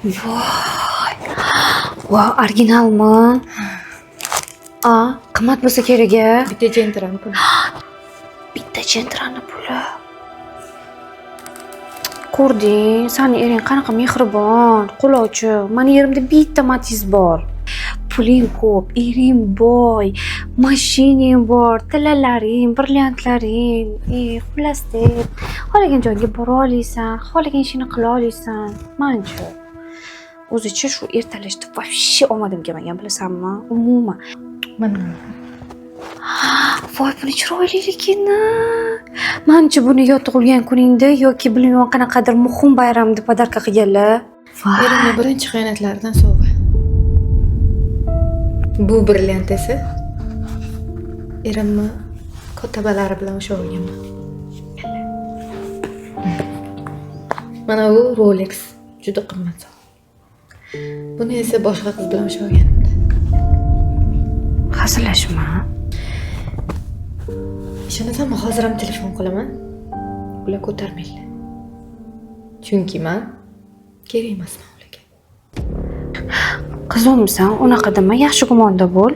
Voy. Voy, originalmi? Qimmat bo'lsa kerak-a? Bitta jentran pul. Bitta jentrani puli. Ko'rding, sani ering qanaqa mehribon, qo'lovchi. Meni yerimda bitta Matiz bor. Puling ko'p, ering boy, mashinang bor, tilalaring, brilliantlaring, xullas deb, xohlagan joyga bora olasan, xohlagan ishingni qila olasan. Manchi. O'zicha shu ertalashda вообще omadim kelmagan, bilasanmi? Umuman. Mana. Voy, buni chiroyliligini. Manchi buni yo tug'ilgan kuningda yoki bilmayman qanaqadir muhim bayramda podarka qilganlar. Erimni birinchi xiyonatlaridan sovg'a. Bu brilliant esa erimni kotabalari bilan o'sha olganman. Mana bu Rolex, juda qimmat. Buni esa boshqa qiz bilan o'sha olganimda. Hazillashma. Ishonasanmi, hozir ham telefon qilaman. Ular ko'tarmaydilar. Chunki men kerak emasman ularga. Qizimsan, unaqa dema, yaxshi gumonda bo'l.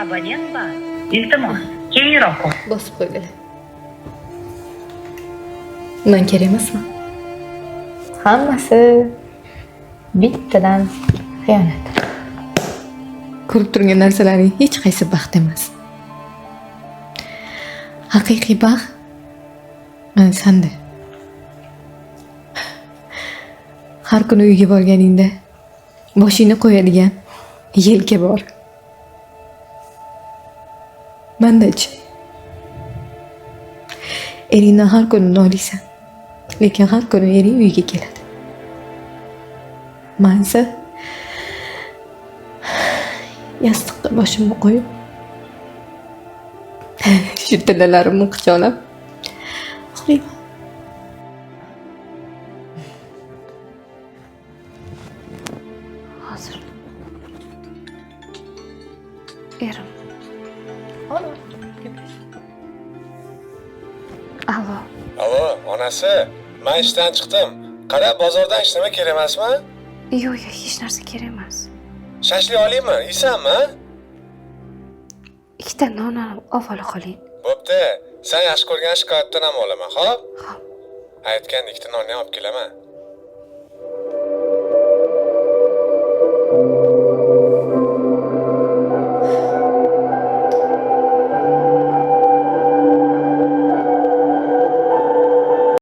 Abonent bor. Iltimos, keyinroq qo'y. Bosib qo'ydilar. Men kerak emasman. Hammasi bittadan xiyonat. Ko'rib turgan narsalaring hech qaysi baxt emas. Haqiqiy baxt mana senda. Har kuni uyga borganingda boshingni qo'yadigan yelka bor. Menda-chi. Eringdan har kuni noliysan. Lekin har kuni ering uyga keladi. Mensa yostiqqa boshimni qo'yib, shu tilalarimni quchoqlab uxlayman. Hozir. Erim. Alo. Alo, onasi, men ishdan chiqdim. Qara, bozordan hech nima kerak emasmi? Yo'q, hech narsa kerak emas. Shashlik olaymi? Yeysanmi? Ikkita non olib qoling. Bo'pti. Sen yaxshi ko'rgan shikoyatdan ham olaman, xo'p? Xo'p. Aytgandek ikkita nonni olib kelaman.